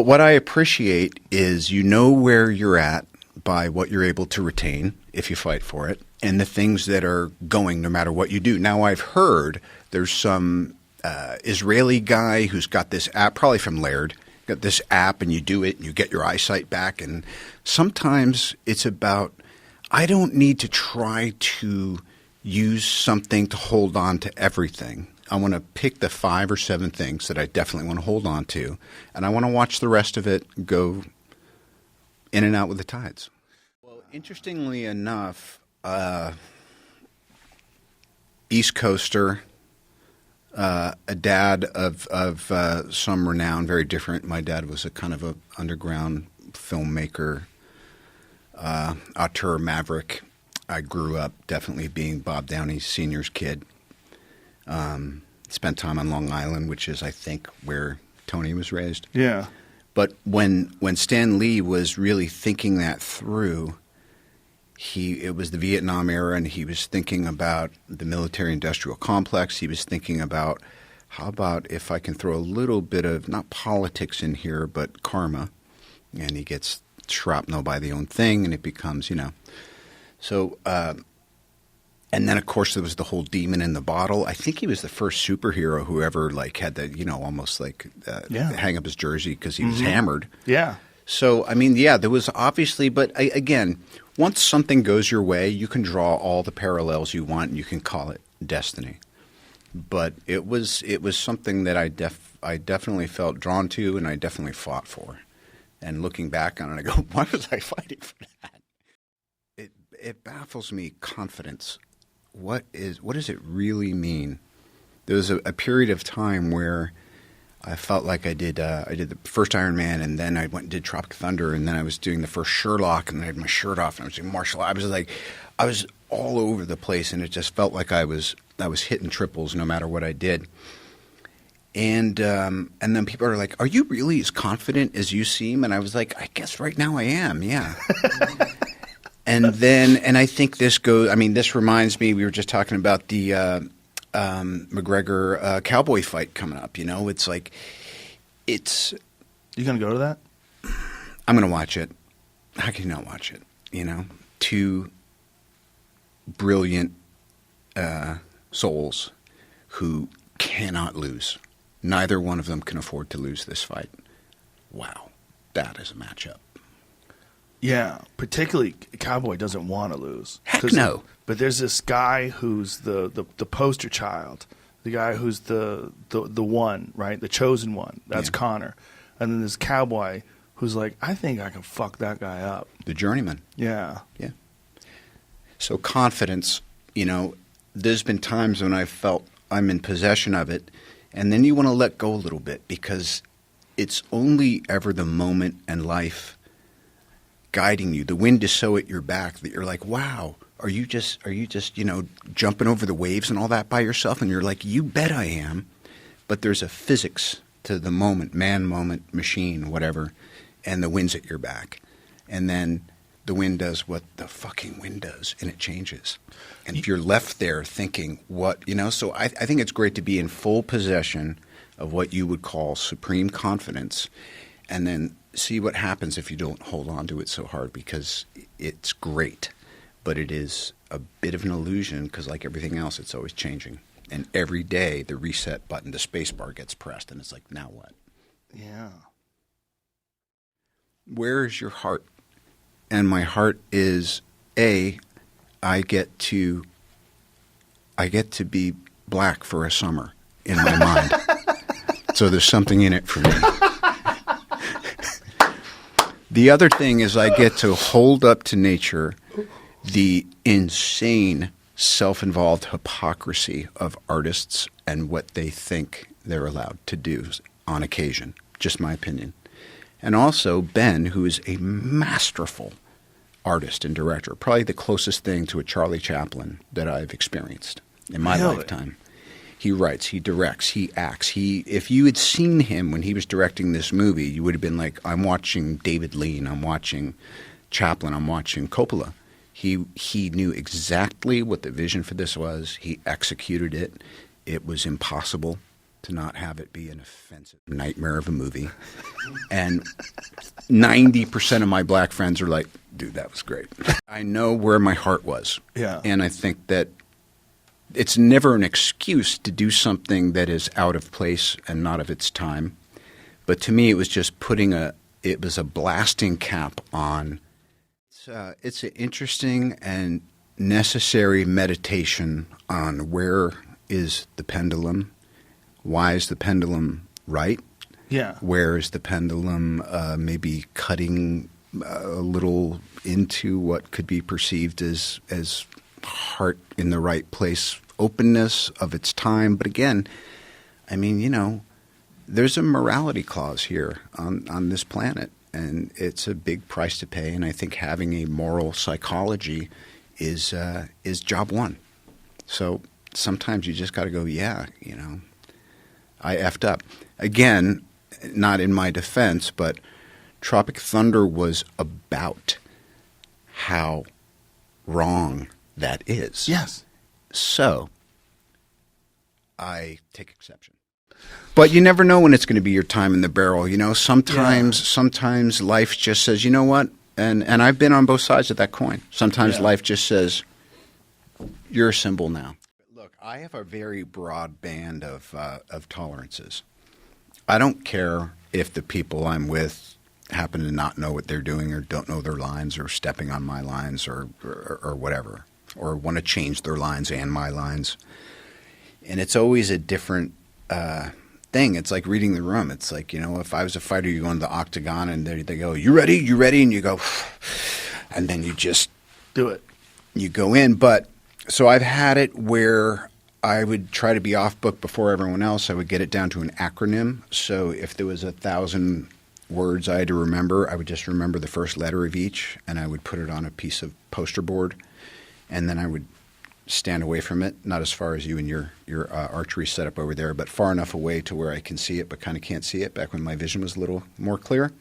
Well, what I appreciate is you know where you're at by what you're able to retain if you fight for it, and the things that are going no matter what you do. Now, I've heard there's some Israeli guy who's got this app, probably from Laird, got this app, and you do it and you get your eyesight back. And sometimes it's about, I don't need to try to use something to hold on to everything. I want to pick the 5 or 7 things that I definitely want to hold on to, and I want to watch the rest of it go in and out with the tides. Well, interestingly enough, East Coaster, a dad of some renown, very different. My dad was a kind of a underground filmmaker, auteur maverick. I grew up definitely being Bob Downey Sr.'s kid. Spent time on Long Island, which is, I think, where Tony was raised. Yeah. But when Stan Lee was really thinking that through, it was the Vietnam era, and he was thinking about the military-industrial complex. He was thinking about, how about if I can throw a little bit of, not politics in here, but karma, and he gets shrapnel by the own thing, and it becomes, So, and then, of course, there was the whole demon in the bottle. I think he was the first superhero who ever, had that, almost hang up his jersey because he was hammered. Yeah. So, I mean, yeah, there was obviously, but again, once something goes your way, you can draw all the parallels you want and you can call it destiny. But it was something that I definitely felt drawn to and I definitely fought for. And looking back on it, I go, why was I fighting for that? It baffles me, confidence. What does it really mean? There was a period of time where I felt like I did the first Iron Man, and then I went and did Tropic Thunder, and then I was doing the first Sherlock, and then I had my shirt off, and I was doing martial arts. I was all over the place, and it just felt like I was hitting triples no matter what I did. And then people are like, "Are you really as confident as you seem?" And I was like, "I guess right now I am, yeah." And I think this reminds me, we were just talking about the McGregor cowboy fight coming up. You going to go to that? I'm going to watch it. How can you not watch it? Two brilliant souls who cannot lose. Neither one of them can afford to lose this fight. Wow, that is a matchup. Yeah, particularly Cowboy doesn't want to lose. Heck no. But there's this guy who's the poster child, the guy who's the one, right? The chosen one. That's Connor. And then there's Cowboy who's like, I think I can fuck that guy up. The journeyman. Yeah. Yeah. So confidence, there's been times when I felt I'm in possession of it, and then you want to let go a little bit because it's only ever the moment and life guiding you. The wind is so at your back that you're like, wow, are you just jumping over the waves and all that by yourself? And you're like, you bet I am. But there's a physics to the moment, man, moment, machine, whatever, and the wind's at your back. And then the wind does what the fucking wind does, and it changes. And if you're left there thinking so I think it's great to be in full possession of what you would call supreme confidence, and then see what happens if you don't hold on to it so hard, because it's great, but it is a bit of an illusion because, like everything else, it's always changing. And every day the reset button, the space bar gets pressed, and it's like, now what? Yeah. Where is your heart? And my heart is, I get to be black for a summer in my mind. So there's something in it for me. The other thing is I get to hold up to nature the insane self-involved hypocrisy of artists and what they think they're allowed to do on occasion. Just my opinion. And also Ben, who is a masterful artist and director, probably the closest thing to a Charlie Chaplin that I've experienced in my lifetime. He writes, he directs, he acts. If you had seen him when he was directing this movie, you would have been like, I'm watching David Lean, I'm watching Chaplin, I'm watching Coppola. He knew exactly what the vision for this was. He executed it. It was impossible. to not have it be an offensive nightmare of a movie. And 90% of my black friends are like, dude, that was great. I know where my heart was. Yeah. And I think that it's never an excuse to do something that is out of place and not of its time. But to me, it was just it was a blasting cap on. It's an interesting and necessary meditation on where is the pendulum, why is the pendulum right, where is the pendulum maybe cutting a little into what could be perceived as heart in the right place, openness of its time. But again, I mean, there's a morality clause here on this planet, and it's a big price to pay. And I think having a moral psychology is job one. So sometimes you just got to go, I effed up. Again, not in my defense, but Tropic Thunder was about how wrong that is. Yes. So I take exception. But you never know when it's going to be your time in the barrel. Sometimes life just says, you know what? And I've been on both sides of that coin. Sometimes life just says, you're a symbol now. Look, I have a very broad band of tolerances. I don't care if the people I'm with happen to not know what they're doing or don't know their lines or stepping on my lines or whatever, or want to change their lines and my lines. And it's always a different thing. It's like reading the room. It's like, if I was a fighter, you go into the octagon and they go, you ready? You ready? And you go, and then you just do it. You go in. But so I've had it where I would try to be off book before everyone else. I would get it down to an acronym. So if there was 1,000 words I had to remember, I would just remember the first letter of each, and I would put it on a piece of poster board, and then I would stand away from it, not as far as you and your archery setup over there, but far enough away to where I can see it but kind of can't see it, back when my vision was a little more clear.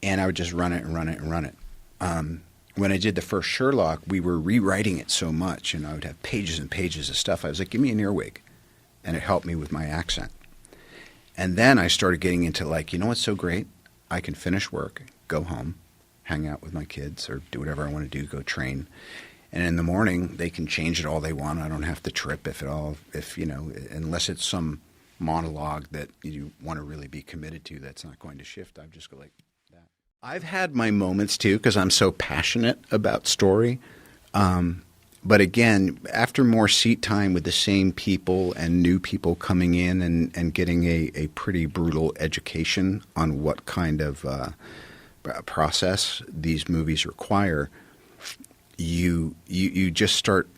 And I would just run it and run it and run it. When I did the first Sherlock, we were rewriting it so much, and I would have pages and pages of stuff. I was like, give me an earwig. And it helped me with my accent. And then I started getting into like, what's so great? I can finish work, go home, hang out with my kids, or do whatever I want to do, go train. And in the morning, they can change it all they want. I don't have to trip unless it's some monologue that you want to really be committed to that's not going to shift. I just go like that. I've had my moments too, because I'm so passionate about story. But again, after more seat time with the same people and new people coming in and getting a pretty brutal education on what kind of process these movies require, you just start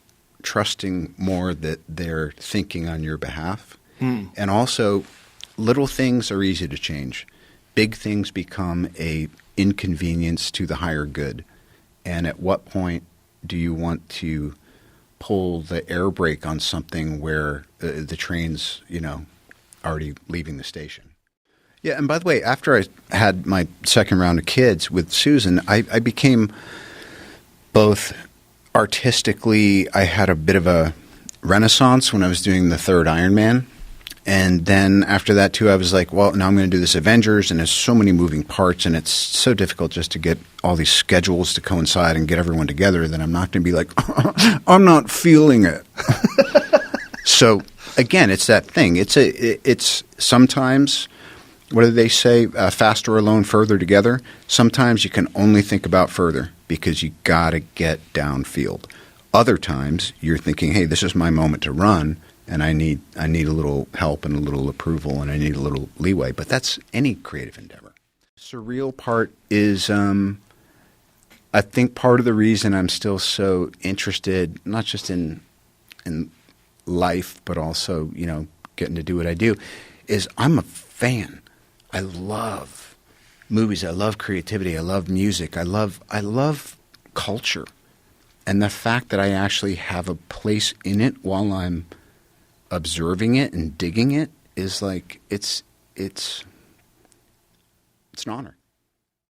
trusting more that they're thinking on your behalf. And also, little things are easy to change. Big things become a inconvenience to the higher good. And at what point do you want to pull the air brake on something where the train's, already leaving the station? Yeah, and by the way, after I had my second round of kids with Susan, I became both artistically, I had a bit of a renaissance when I was doing the third Iron Man. And then after that, too, I was like, well, now I'm going to do this Avengers, and there's so many moving parts, and it's so difficult just to get all these schedules to coincide and get everyone together that I'm not going to be like, I'm not feeling it. So, again, it's that thing. It's sometimes, what do they say, faster alone, further together? Sometimes you can only think about further because you got to get downfield. Other times, you're thinking, hey, this is my moment to run, and I need a little help and a little approval, and I need a little leeway. But that's any creative endeavor. Surreal part is, I think part of the reason I'm still so interested, not just in life, but also, getting to do what I do, is I'm a fan. I love movies. I love creativity. I love music. I love culture. And the fact that I actually have a place in it while I'm observing it and digging it is like, it's an honor.